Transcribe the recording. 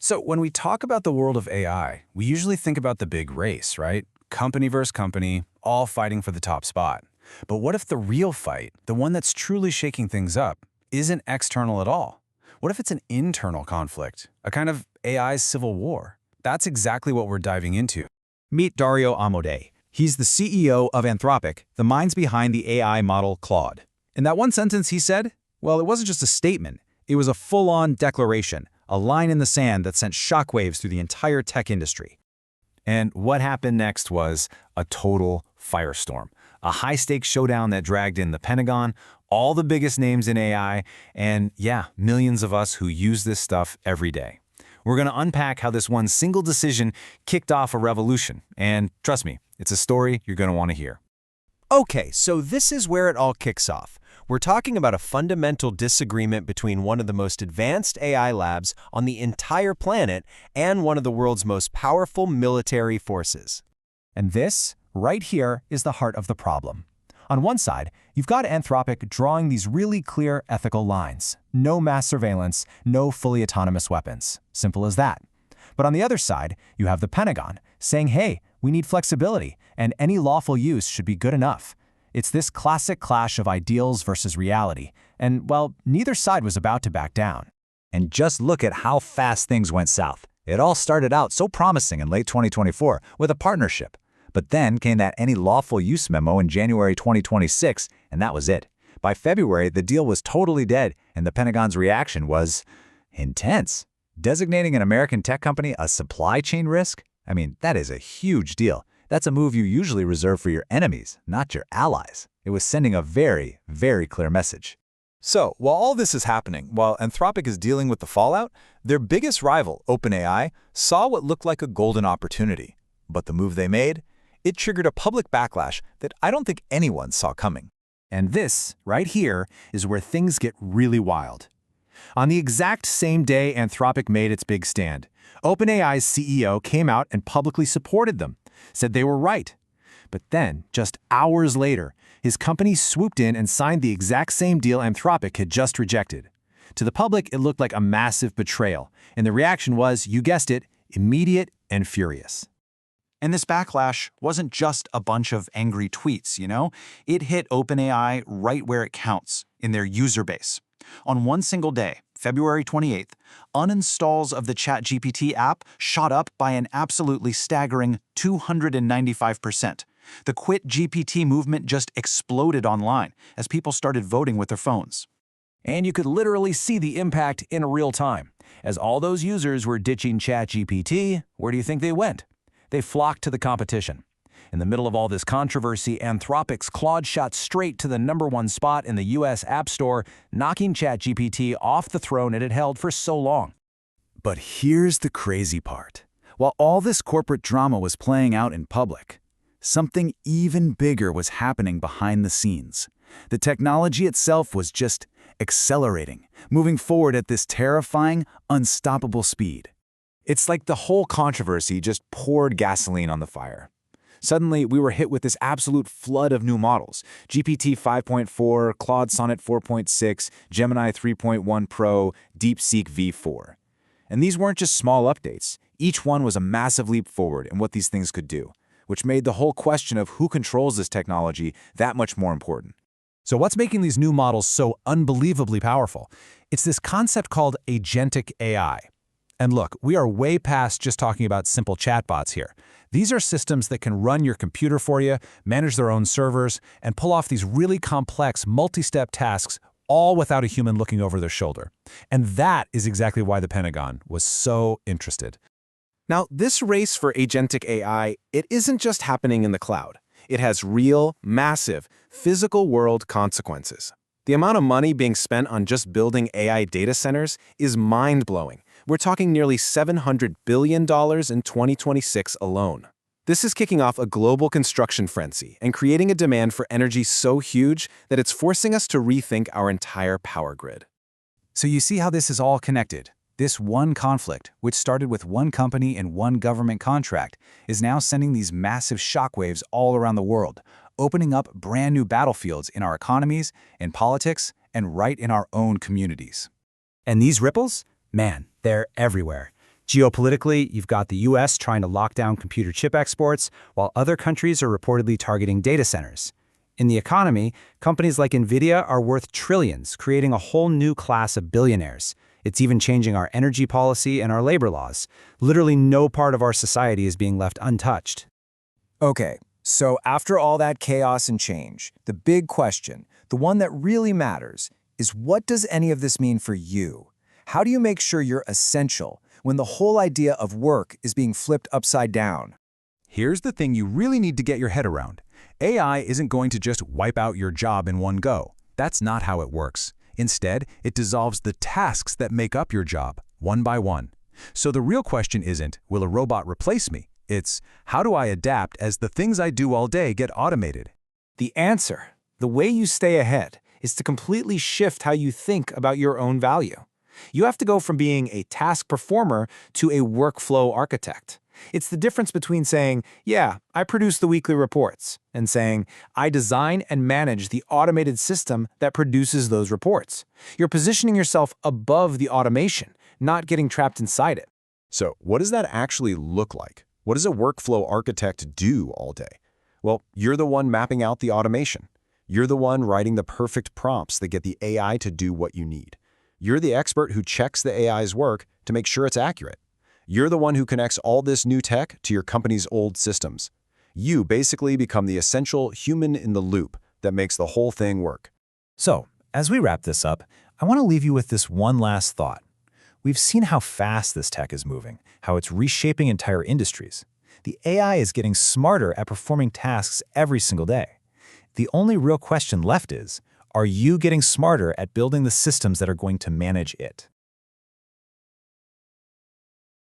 So when we talk about the world of AI, we usually think about the big race, right? Company versus company, all fighting for the top spot. But what if the real fight, the one that's truly shaking things up, isn't external at all? What if it's an internal conflict, a kind of AI's civil war? That's exactly what we're diving into. Meet Dario Amodei. He's the CEO of Anthropic, the minds behind the AI model Claude. In that one sentence he said, well, it wasn't just a statement, it was a full-on declaration, a line in the sand that sent shockwaves through the entire tech industry. And what happened next was a total firestorm. A high-stakes showdown that dragged in the Pentagon, all the biggest names in AI, and yeah, millions of us who use this stuff every day. We're going to unpack how this one single decision kicked off a revolution. And trust me, it's a story you're going to want to hear. Okay, so this is where it all kicks off. We're talking about a fundamental disagreement between one of the most advanced AI labs on the entire planet and one of the world's most powerful military forces. And this, right here, is the heart of the problem. On one side, you've got Anthropic drawing these really clear ethical lines. No mass surveillance, no fully autonomous weapons. Simple as that. But on the other side, you have the Pentagon saying, hey, we need flexibility, and any lawful use should be good enough. It's this classic clash of ideals versus reality, and, well, neither side was about to back down. And just look at how fast things went south. It all started out so promising in late 2024 with a partnership. But then came that any lawful use memo in January 2026, and that was it. By February, the deal was totally dead, and the Pentagon's reaction was intense. Designating an American tech company a supply chain risk? I mean, that is a huge deal. That's a move you usually reserve for your enemies, not your allies. It was sending a very, very clear message. So, while all this is happening, while Anthropic is dealing with the fallout, their biggest rival, OpenAI, saw what looked like a golden opportunity. But the move they made? It triggered a public backlash that I don't think anyone saw coming. And this, right here, is where things get really wild. On the exact same day Anthropic made its big stand, OpenAI's CEO came out and publicly supported them, said they were right. But then, just hours later, his company swooped in and signed the exact same deal Anthropic had just rejected. To the public, it looked like a massive betrayal, and the reaction was, you guessed it, immediate and furious. And this backlash wasn't just a bunch of angry tweets, you know? It hit OpenAI right where it counts, in their user base. On one single day, February 28th, uninstalls of the ChatGPT app shot up by an absolutely staggering 295%. The Quit GPT movement just exploded online as people started voting with their phones. And you could literally see the impact in real time. As all those users were ditching ChatGPT, where do you think they went? They flocked to the competition. In the middle of all this controversy, Anthropic's Claude shot straight to the #1 spot in the US App Store, knocking ChatGPT off the throne it had held for so long. But here's the crazy part. While all this corporate drama was playing out in public, something even bigger was happening behind the scenes. The technology itself was just accelerating, moving forward at this terrifying, unstoppable speed. It's like the whole controversy just poured gasoline on the fire. Suddenly, we were hit with this absolute flood of new models. GPT 5.4, Claude Sonnet 4.6, Gemini 3.1 Pro, DeepSeek V4. And these weren't just small updates. Each one was a massive leap forward in what these things could do, which made the whole question of who controls this technology that much more important. So what's making these new models so unbelievably powerful? It's this concept called agentic AI. And look, we are way past just talking about simple chatbots here. These are systems that can run your computer for you, manage their own servers, and pull off these really complex multi-step tasks, all without a human looking over their shoulder. And that is exactly why the Pentagon was so interested. Now, this race for agentic AI, it isn't just happening in the cloud. It has real, massive, physical world consequences. The amount of money being spent on just building AI data centers is mind-blowing. We're talking nearly $700 billion in 2026 alone. This is kicking off a global construction frenzy and creating a demand for energy so huge that it's forcing us to rethink our entire power grid. So you see how this is all connected. This one conflict, which started with one company and one government contract, is now sending these massive shockwaves all around the world, opening up brand new battlefields in our economies, in politics, and right in our own communities. And these ripples? Man, they're everywhere. Geopolitically, you've got the US trying to lock down computer chip exports, while other countries are reportedly targeting data centers. In the economy, companies like Nvidia are worth trillions, creating a whole new class of billionaires. It's even changing our energy policy and our labor laws. Literally no part of our society is being left untouched. Okay, so after all that chaos and change, the big question, the one that really matters, is what does any of this mean for you? How do you make sure you're essential when the whole idea of work is being flipped upside down? Here's the thing you really need to get your head around. AI isn't going to just wipe out your job in one go. That's not how it works. Instead, it dissolves the tasks that make up your job, one by one. So the real question isn't, will a robot replace me? It's, how do I adapt as the things I do all day get automated? The answer, the way you stay ahead, is to completely shift how you think about your own value. You have to go from being a task performer to a workflow architect. It's the difference between saying, yeah, I produce the weekly reports, and saying, I design and manage the automated system that produces those reports. You're positioning yourself above the automation, not getting trapped inside it. So what does that actually look like? What does a workflow architect do all day? Well, you're the one mapping out the automation. You're the one writing the perfect prompts that get the AI to do what you need. You're the expert who checks the AI's work to make sure it's accurate. You're the one who connects all this new tech to your company's old systems. You basically become the essential human in the loop that makes the whole thing work. So, as we wrap this up, I want to leave you with this one last thought. We've seen how fast this tech is moving, how it's reshaping entire industries. The AI is getting smarter at performing tasks every single day. The only real question left is, are you getting smarter at building the systems that are going to manage it?